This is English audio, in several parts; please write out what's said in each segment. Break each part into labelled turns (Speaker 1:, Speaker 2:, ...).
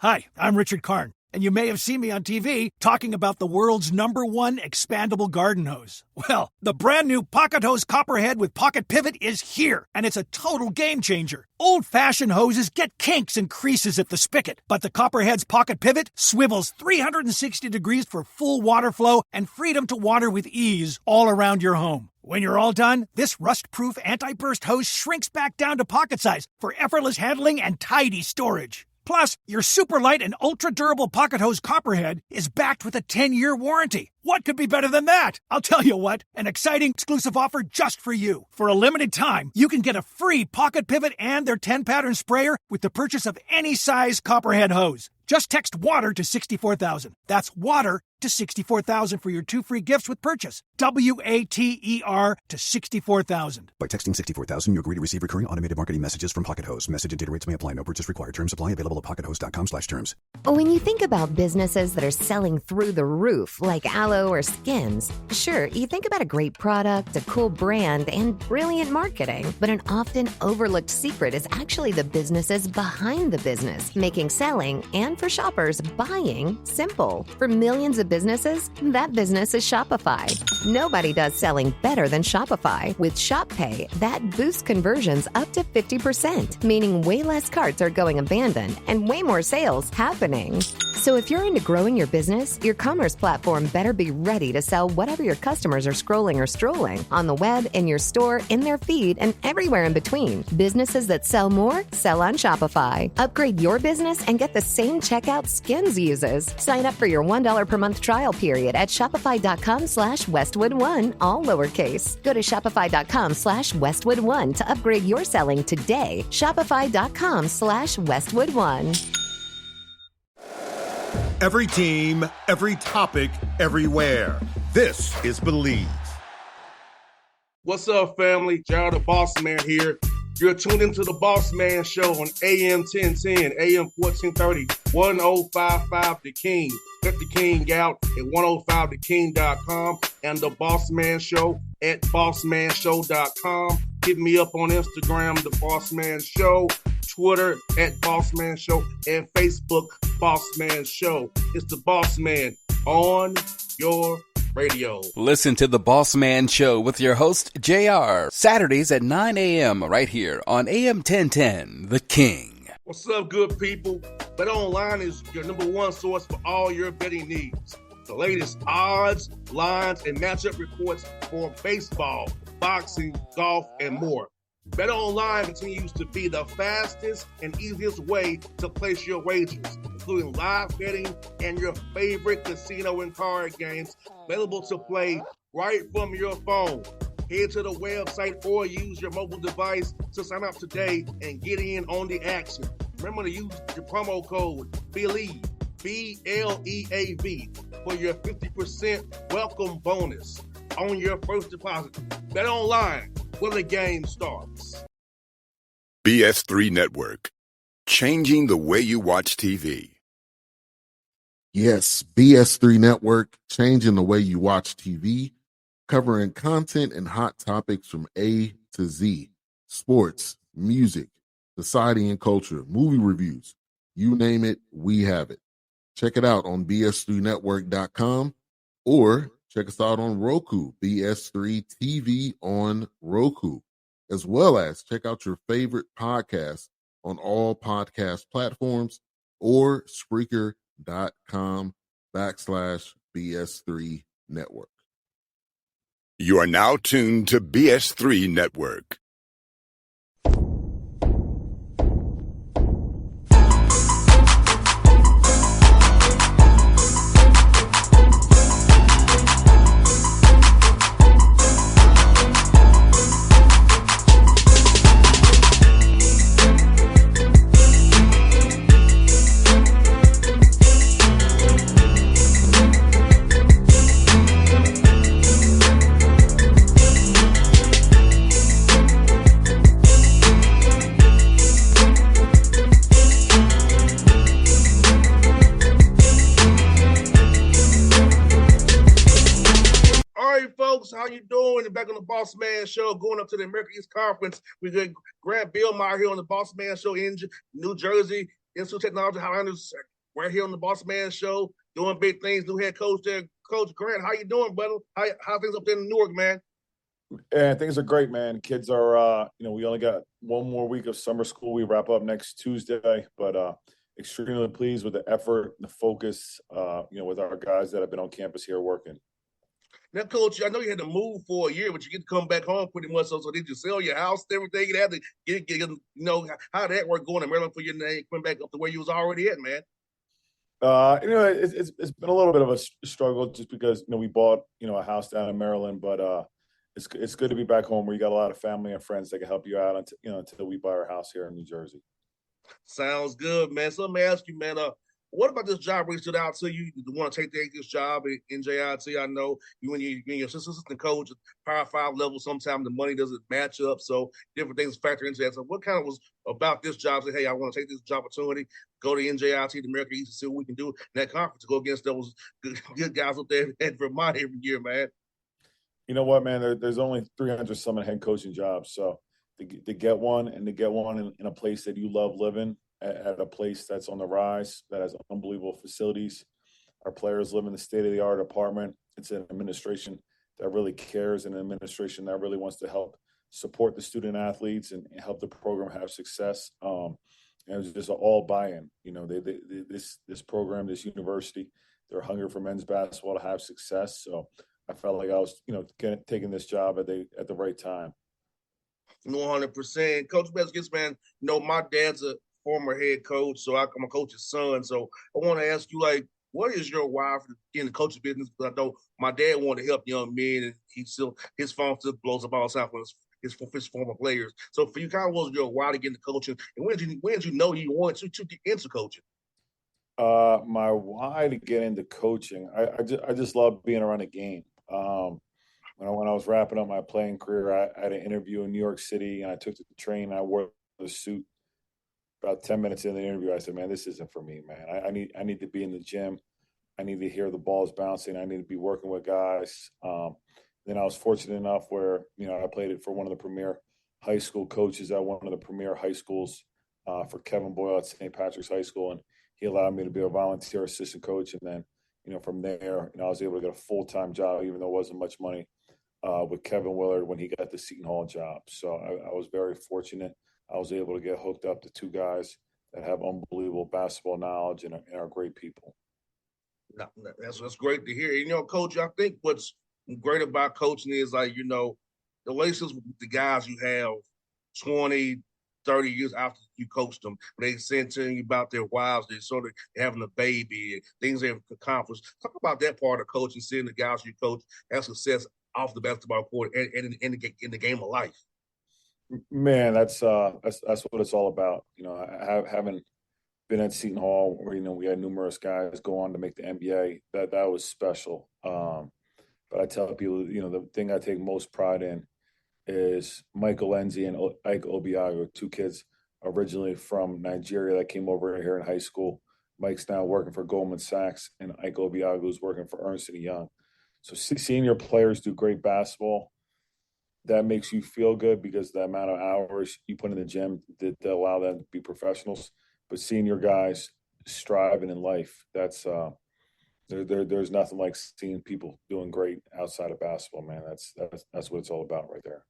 Speaker 1: Hi, I'm Richard Karn, and you may have seen me on TV talking about the world's #1 expandable garden hose. Well, the brand new Pocket Hose Copperhead with Pocket Pivot is here, and it's a total game changer. Old-fashioned hoses get kinks and creases at the spigot, but the Copperhead's Pocket Pivot swivels 360 degrees for full water flow and freedom to water with ease all around your home. When you're all done, this rust-proof anti-burst hose shrinks back down to pocket size for effortless handling and tidy storage. Plus, your super light and ultra-durable Pocket Hose Copperhead is backed with a 10-year warranty. What could be better than that? I'll tell you what, an exciting exclusive offer just for you. For a limited time, you can get a free Pocket Pivot and their 10-pattern sprayer with the purchase of any size Copperhead hose. Just text WATER to 64,000. That's WATER to 64,000 for your 2 free gifts with purchase. WATER to 64,000.
Speaker 2: By texting 64,000, you agree to receive recurring automated marketing messages from Pocket Hose. Message and data rates may apply. No purchase required. Terms apply. Available at pockethose.com/terms.
Speaker 3: When you think about businesses that are selling through the roof, like aloe or Skims, sure, you think about a great product, a cool brand, and brilliant marketing. But an often overlooked secret is actually the businesses behind the business, making selling and for shoppers buying simple. For millions of businesses, that business is Shopify. Nobody does selling better than Shopify. With Shop Pay, that boosts conversions up to 50%, meaning way less carts are going abandoned and way more sales happening. So if you're into growing your business, your commerce platform better be ready to sell whatever your customers are scrolling or strolling on the web, in your store, in their feed, and everywhere in between. Businesses that sell more sell on Shopify. Upgrade your business and get the same checkout Skims uses. Sign up for your $1 per month trial period at shopify.com/Westwood1, all lowercase. Go to shopify.com/Westwood1 to upgrade your selling today. Shopify.com/Westwood1.
Speaker 4: Every team, every topic, everywhere. This is Believe.
Speaker 5: What's up, family? Gerald the Bossman here. You're tuned into the Bossman Show on AM 1010, AM 1430, 1055 The King. Check The King out at 105theking.com and the Bossman Show at bossmanshow.com. Hit me up on Instagram, The Bossman Show, Twitter at Bossman Show, and Facebook, Bossman Show. It's the Bossman on your radio.
Speaker 6: Listen to the Bossman Show with your host, JR, Saturdays at 9 a.m. right here on AM 1010, The King.
Speaker 5: What's up, good people? BetOnline is your #1 source for all your betting needs. The latest odds, lines, and matchup reports for baseball, boxing, golf, and more. BetOnline continues to be the fastest and easiest way to place your wagers, including live betting and your favorite casino and card games available to play right from your phone. Head to the website or use your mobile device to sign up today and get in on the action. Remember to use your promo code BELIEVE, BLEAV, for your 50% welcome bonus on your first deposit. BetOnline, where the game starts.
Speaker 7: BS3 Network, changing the way you watch TV.
Speaker 8: Yes, BS3 Network, changing the way you watch TV, covering content and hot topics from A to Z, sports, music, society and culture, movie reviews, you name it, we have it. Check it out on bs3network.com or check us out on Roku, BS3 TV on Roku, as well as check out your favorite podcast on all podcast platforms or Spreaker.com/BS3 Network.
Speaker 7: You are now tuned to BS3 Network.
Speaker 5: How you doing? And back on the Bossman Show, going up to the American East Conference. We got Grant Billmeier here on the Bossman Show in New Jersey. Institute of Technology Highlanders. We're here on the Bossman Show, doing big things. New head coach there, Coach Grant. How you doing, brother? How things up there in Newark, man?
Speaker 9: Yeah, things are great, man. Kids are, we only got one more week of summer school. We wrap up next Tuesday, but extremely pleased with the effort, the focus, with our guys that have been on campus here working.
Speaker 5: Now, Coach, I know you had to move for a year, but you get to come back home pretty much. So did you sell your house and everything? You had to get how that work going in Maryland for your name, coming back up to where you was already at, man?
Speaker 9: It's been a little bit of a struggle just because, we bought, a house down in Maryland, but it's good to be back home where you got a lot of family and friends that can help you out until we buy our house here in New Jersey.
Speaker 5: Sounds good, man. So let me ask you, man, what about this job really stood out to you? You want to take this job in JIT? I know you and your assistant coach at Power 5 level, sometimes the money doesn't match up, so different things factor into that. So what kind of was about this job? Say, hey, I want to take this job opportunity, go to NJIT, the American East, and see what we can do in that conference to go against those good guys up there in Vermont every year, man.
Speaker 9: You know what, man? There's only 300 some head coaching jobs, so to get one and to get one in a place that you love living, at a place that's on the rise, that has unbelievable facilities. Our players live in the state-of-the-art apartment. It's an administration that really cares, and an administration that really wants to help support the student athletes and help the program have success. And it was just all buy-in. This program, this university, they're hungry for men's basketball to have success. So I felt like I was, taking this job at the right time.
Speaker 5: 100%. Coach Beskis, man, my dad's a former head coach, so I'm a coach's son. So I want to ask you, what is your why for getting the coaching business? Because I know my dad wanted to help young men, and his phone still blows up all the time for his former players. So for you, kind of what was your why to get into coaching, and when did you know you wanted to get into coaching?
Speaker 9: My why to get into coaching, I just love being around a game. When I was wrapping up my playing career, I had an interview in New York City, and I took the train, and I wore the suit. About 10 minutes in the interview, I said, man, this isn't for me, man. I need to be in the gym. I need to hear the balls bouncing. I need to be working with guys. Then I was fortunate enough where, I played it for one of the premier high school coaches at one of the premier high schools for Kevin Boyle at St. Patrick's High School. And he allowed me to be a volunteer assistant coach. And then, from there, I was able to get a full-time job, even though it wasn't much money, with Kevin Willard when he got the Seton Hall job. So I was very fortunate. I was able to get hooked up to two guys that have unbelievable basketball knowledge and are great people.
Speaker 5: That's great to hear. Coach, I think what's great about coaching is the relationships with the guys you have 20, 30 years after you coached them. They send to you about their wives, they're sort of having a baby, and things they've accomplished. Talk about that part of coaching, seeing the guys you coach have success off the basketball court and in the game of life.
Speaker 9: Man, that's what it's all about. Having been at Seton Hall, where we had numerous guys go on to make the NBA, that was special. But I tell people, the thing I take most pride in is Michael Enzi and Ike Obiago, two kids originally from Nigeria that came over here in high school. Mike's now working for Goldman Sachs, and Ike Obiago is working for Ernst & Young. So seeing your players do great basketball, that makes you feel good because the amount of hours you put in the gym that allow them to be professionals. But seeing your guys striving in life, that's there's nothing like seeing people doing great outside of basketball, man. That's what it's all about right there.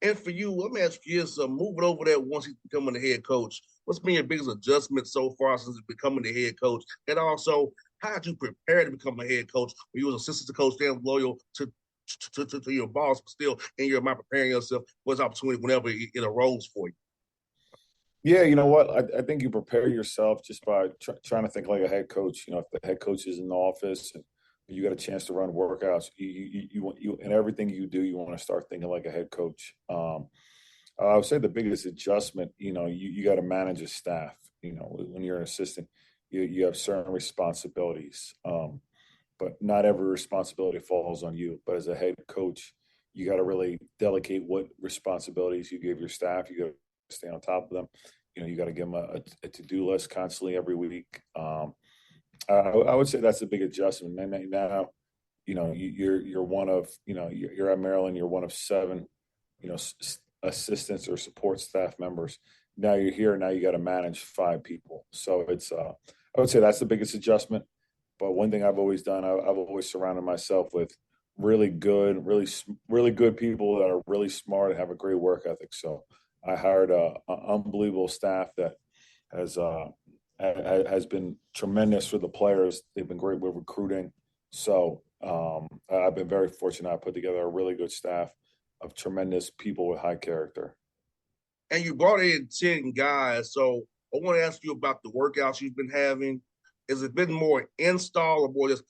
Speaker 5: And for you, let me ask you this: moving over there once he's becoming the head coach, what's been your biggest adjustment so far since becoming the head coach? And also, how did you prepare to become a head coach when you was assistant coach, staying loyal to your boss, but still in your mind preparing yourself for this opportunity whenever it arose for you?
Speaker 9: Yeah, you know what? I think you prepare yourself just by trying to think like a head coach. If the head coach is in the office and you got a chance to run workouts, you and everything you do, you want to start thinking like a head coach. I would say the biggest adjustment, you got to manage a staff. When you're an assistant, you have certain responsibilities, but not every responsibility falls on you. But as a head coach, you got to really delegate what responsibilities you give your staff. You got to stay on top of them. You got to give them a to-do list constantly every week. I would say that's a big adjustment. And now, you're one of, you're at Maryland. You're one of 7, assistants or support staff members. now you're here. Now you got to manage 5 people. So it's I would say that's the biggest adjustment. But one thing I've always done, I've always surrounded myself with really good, really good people that are really smart and have a great work ethic. So I hired a unbelievable staff that has been tremendous for the players. They've been great with recruiting. So I've been very fortunate. I put together a really good staff of tremendous people with high character.
Speaker 5: And you brought in 10 guys. So I want to ask you about the workouts you've been having. Has it been more install or more just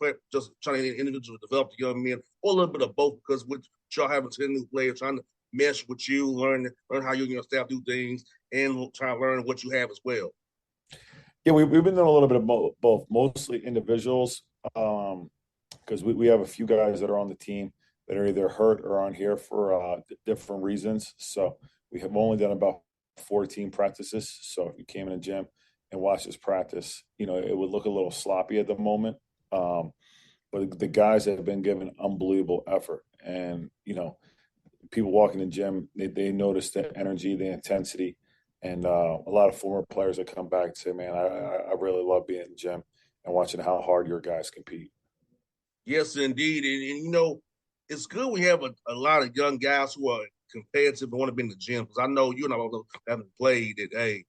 Speaker 5: trying to individually develop the young men, or a little bit of both? Because with y'all having 10 new players, trying to mesh with you, learn how you and your staff do things, and try to learn what you have as well.
Speaker 9: Yeah, we've been doing a little bit of both, mostly individuals, because we have a few guys that are on the team that are either hurt or on here for different reasons. So we have only done about 14 practices. So if you came in the gym and watched us practice, it would look a little sloppy at the moment. But the guys have been given unbelievable effort. And, people walking the gym, they notice the energy, the intensity. And a lot of former players that come back and say, man, I really love being in the gym and watching how hard your guys compete.
Speaker 5: Yes, indeed. And it's good we have a lot of young guys who are competitive and want to be in the gym. Because I know you and I haven't played it. Hey,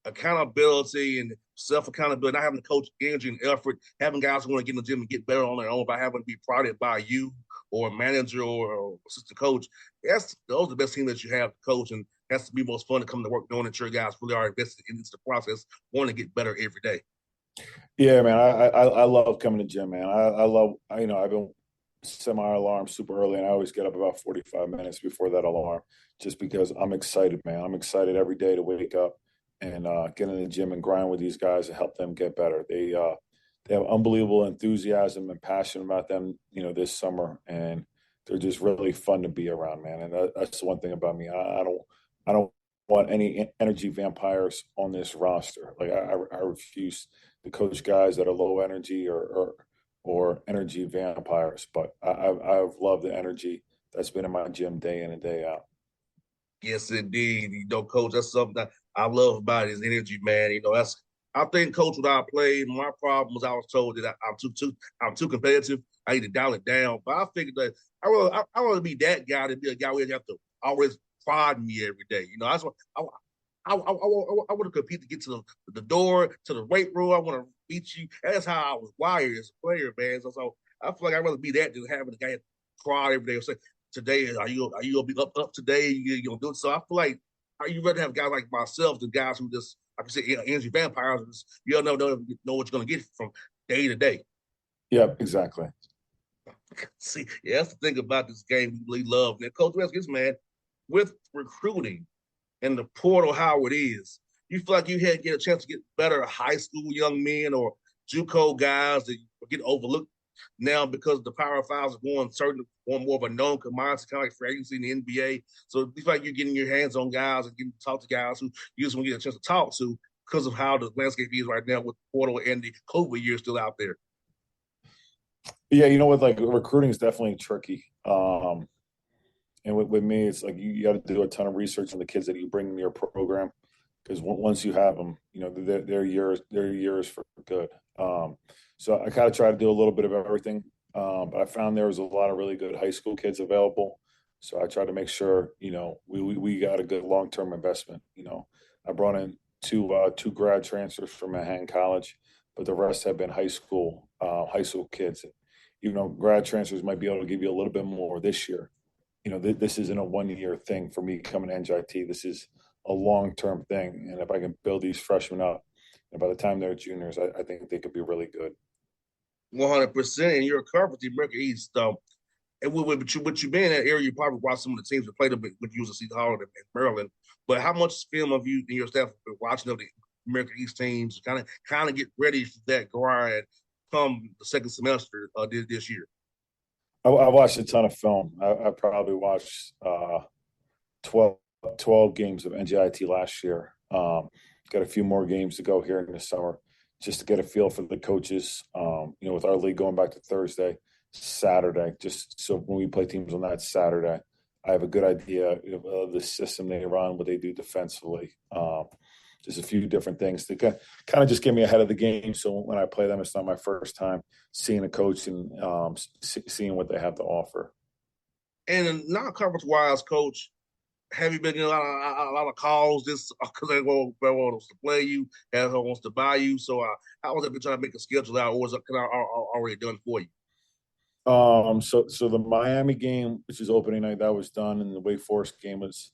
Speaker 5: accountability and self-accountability, not having to coach energy and effort, having guys who want to get in the gym and get better on their own by having to be prodded by you or a manager or assistant coach. Those are the best team that you have to coach, and that's to be most fun to come to work knowing that your guys really are invested into the process, want to get better every day.
Speaker 9: Yeah, man, I love coming to the gym, man. I love, I've been set my alarm super early, and I always get up about 45 minutes before that alarm just because I'm excited, man. I'm excited every day to wake up and get in the gym and grind with these guys and help them get better. They have unbelievable enthusiasm and passion about them, this summer, and they're just really fun to be around, man. And that's the one thing about me. I don't want any energy vampires on this roster. Like I refuse to coach guys that are low energy or energy vampires. But I've loved the energy that's been in my gym day in and day out.
Speaker 5: Yes, indeed. Coach, that's something that I love about his energy, man. I think, Coach, when I played, my problem was I was told that I'm too competitive. I need to dial it down. But I figured that I want to be that guy to be a guy where you have to always prod me every day. I want to compete to get to the door, to the weight room. I want to beat you. That's how I was wired as a player, man. So I feel like I'd rather be that than having a guy prod every day or say, today, are you gonna be up today? You gonna do it? So I feel like you rather have guys like myself than guys who just, like I said, energy vampires. You don't know what you're gonna get from day to day.
Speaker 9: Yeah, exactly.
Speaker 5: See, yeah, that's the thing about this game we really love. And Coach Westgate, man, with recruiting and the portal how it is, you feel like you had get a chance to get better high school young men or JUCO guys that get overlooked now because the Power Fives are going more of a known commodity, kind of like free agency in the NBA. So it feels like you're getting your hands on guys and getting to talk to guys who you just want to get a chance to talk to because of how the landscape is right now with the portal and the COVID year still out there.
Speaker 9: Yeah, like recruiting is definitely tricky. And with me, it's like you got to do a ton of research on the kids that you bring in your program because once you have them, they're yours for good. So I kind of try to do a little bit of everything, but I found there was a lot of really good high school kids available. So I tried to make sure we got a good long-term investment. I brought in two grad transfers from Manhattan College, but the rest have been high school kids. Grad transfers might be able to give you a little bit more this year. This isn't a one-year thing for me coming to NJIT. This is a long-term thing. And if I can build these freshmen up, and by the time they're juniors, I think they could be really good.
Speaker 5: 100%. And you're a cover with the American East. And with you being in that area, you probably watched some of the teams that played a bit with you at Seton Hall in Maryland. But how much film have you and your staff been watching of the American East teams kind of get ready for that grind come the second semester this year?
Speaker 9: I watched a ton of film. I probably watched 12 games of NJIT last year. Got a few more games to go here in the summer just to get a feel for the coaches. With our league going back to Thursday, Saturday, just so when we play teams on that Saturday, I have a good idea of the system they run, what they do defensively. Just a few different things to kind of just get me ahead of the game. So when I play them, it's not my first time seeing a coach and seeing what they have to offer.
Speaker 5: And non-conference wise, coach, have you been getting a lot of calls just because they want to play you, and wants to buy you? So how was it been trying to make a schedule out, or was it already done for you?
Speaker 9: So the Miami game, which is opening night, that was done, and the Wake Forest game was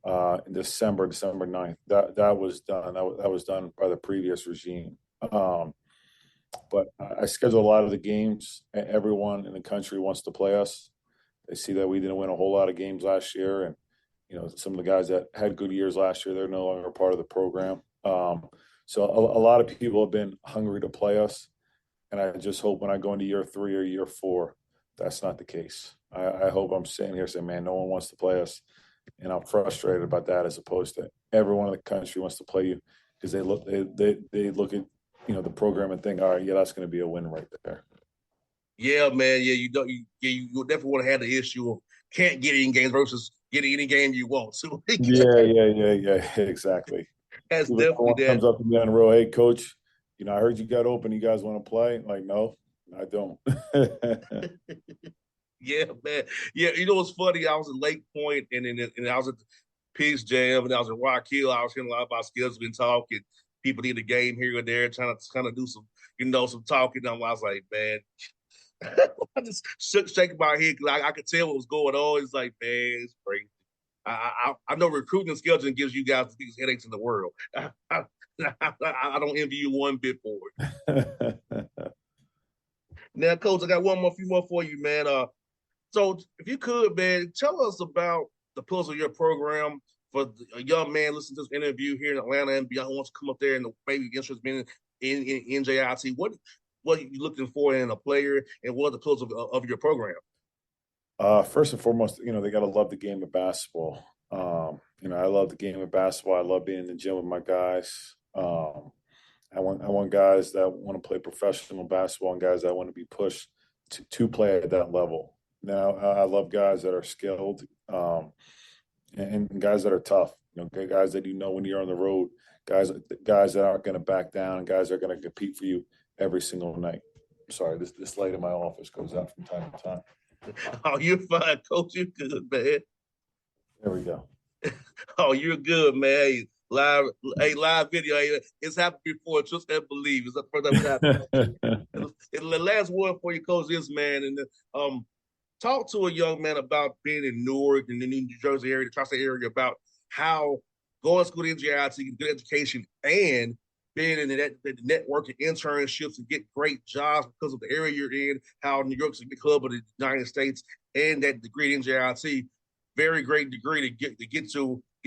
Speaker 9: in December 9th. That was done. That was done by the previous regime. But I schedule a lot of the games. Everyone in the country wants to play us. They see that we didn't win a whole lot of games last year, and some of the guys that had good years last year, they're no longer part of the program. So a lot of people have been hungry to play us. And I just hope when I go into year 3 or year 4, that's not the case. I hope I'm sitting here saying, man, no one wants to play us. And I'm frustrated about that, as opposed to everyone in the country wants to play you, because they look at, the program and think, all right, yeah, that's going to be a win right there.
Speaker 5: Yeah, man. Yeah, you definitely want to have the issue of can't get any games versus getting any game you want. So
Speaker 9: Yeah, exactly.
Speaker 5: That's
Speaker 9: Even
Speaker 5: definitely that.
Speaker 9: Comes up to me on the road, hey, coach, I heard you got open. You guys want to play? I'm like, no, I don't.
Speaker 5: Yeah, man. Yeah, what's funny? I was at Lake Point, and I was at the Peace Jam, and I was at Rock Hill. I was hearing a lot about scheduling talk, and people need a game here or there, trying to kind of do some, some talking. I was like, man, I just shaking my head because I could tell what was going on. It's like, man, it's crazy. I know recruiting and scheduling gives you guys the biggest headaches in the world. I don't envy you one bit for it. Now, Coach, I got few more for you, man. So if you could, man, tell us about the pillars of your program for a young man listening to this interview here in Atlanta and beyond who wants to come up there and maybe interested in NJIT. What are you looking for in a player, and what are the pillars of your program?
Speaker 9: First and foremost, they got to love the game of basketball. I love the game of basketball. I love being in the gym with my guys. I want guys that want to play professional basketball and guys that want to be pushed to play at that level. Now, I love guys that are skilled and guys that are tough. Guys that when you're on the road, guys that aren't going to back down, and guys that are going to compete for you every single night. Sorry, this light in my office goes out from time to time.
Speaker 5: Oh, you're fine, Coach. You're good, man.
Speaker 9: There we go.
Speaker 5: Oh, you're good, man. Live video. It's happened before. Trust and believe. It's the first time it's happened. And the last word for you, Coach, is, man, and talk to a young man about being in Newark and the New Jersey area, the tri-state area, about how going to school to NJIT, good education, and being in the networking internships and get great jobs because of the area you're in, how New York's a big hub of the United States, and that degree at NJIT, very great degree to get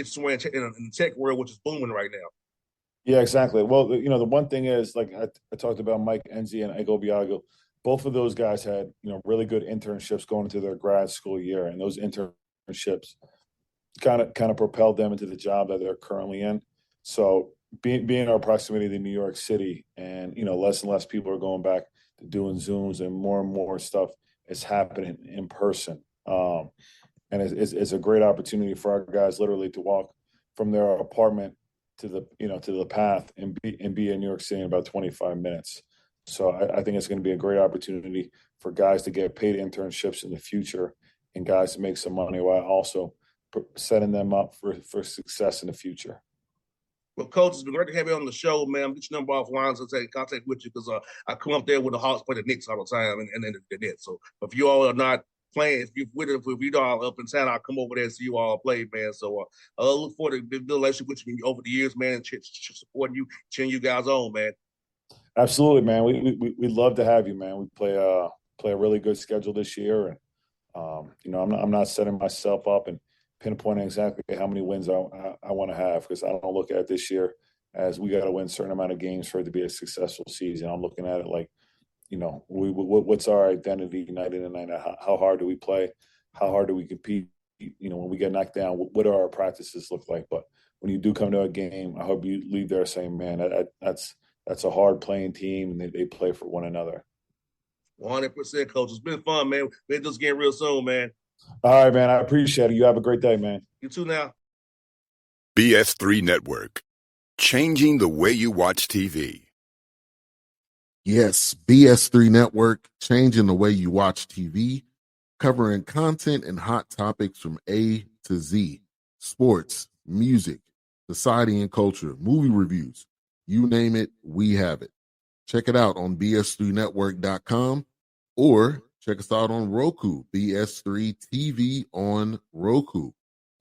Speaker 5: somewhere in the tech world, which is booming right now.
Speaker 9: Yeah, exactly. Well, the one thing is, like I talked about Mike Enzi and Ego Biago, both of those guys had, really good internships going into their grad school year, and those internships kind of propelled them into the job that they're currently in. So being in our proximity to New York City, and less and less people are going back to doing Zooms, and more stuff is happening in person. And it's a great opportunity for our guys literally to walk from their apartment to the path and be in New York City in about 25 minutes. So I think it's going to be a great opportunity for guys to get paid internships in the future, and guys to make some money while also setting them up for success in the future.
Speaker 5: Well, Coach, it's been great to have you on the show, man. I'm get your number offline, so take contact with you, because I come up there with the Hawks, play the Knicks all the time, and the Nets. So if you all are not playing, if you all up in town, I'll come over there and see you all play, man. So I look forward to building a relationship with you over the years, man, and supporting you, cheering you guys on, man.
Speaker 9: Absolutely, man. We'd love to have you, man. We play a really good schedule this year, and I'm not setting myself up and pinpointing exactly how many wins I want to have, because I don't look at this year as we got to win a certain amount of games for it to be a successful season. I'm looking at it like, what's our identity night in and night out? How hard do we play? How hard do we compete? When we get knocked down, what do our practices look like? But when you do come to a game, I hope you leave there saying, man, that's a hard playing team, and they play for one another.
Speaker 5: 100%, Coach. It's been fun, man. We'll just get real soon, man.
Speaker 9: All right, man. I appreciate it. You have a great day, man.
Speaker 5: You too now.
Speaker 7: BS3 Network. Changing the way you watch TV.
Speaker 8: Yes, BS3 Network, changing the way you watch TV, covering content and hot topics from A to Z. Sports, music, society and culture, movie reviews. You name it, we have it. Check it out on bs3network.com or check us out on Roku, BS3 TV on Roku,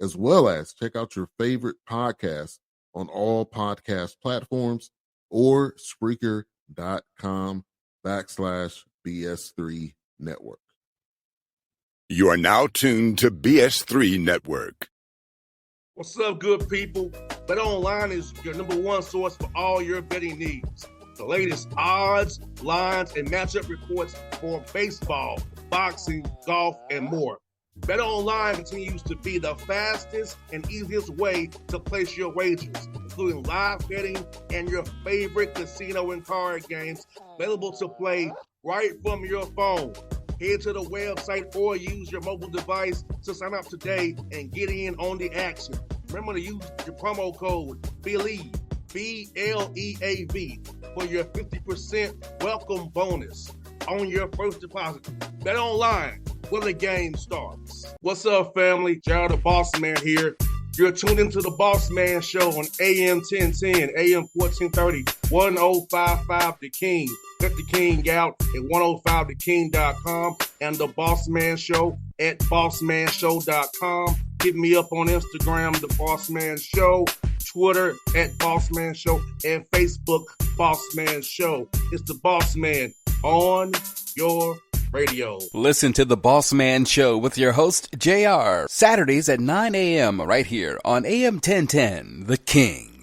Speaker 8: as well as check out your favorite podcasts on all podcast platforms or Spreaker.com/BS3 Network.
Speaker 7: You are now tuned to BS3 Network.
Speaker 5: What's up, good people? Bet Online is your number one source for all your betting needs. The latest odds, lines, and matchup reports for baseball, boxing, golf, and more. Bet Online continues to be the fastest and easiest way to place your wagers, including live betting and your favorite casino and card games available to play right from your phone. Head to the website or use your mobile device to sign up today and get in on the action. Remember to use your promo code BELIEVE, BLEAV, for your 50% welcome bonus on your first deposit. Bet Online, where the game starts. What's up, family? Jared the Bossman here. You're tuned into the Bossman Show on AM 1010, AM 1430, 1055 The King. Let the King out at 105theking.com and the Bossman Show at bossmanshow.com. Hit me up on Instagram, The Bossman Show, Twitter at Bossman Show, and Facebook, Bossman Show. It's the Bossman on your radio.
Speaker 6: Listen to The Bossman Show with your host, JR, Saturdays at 9 a.m. right here on AM 1010, The King.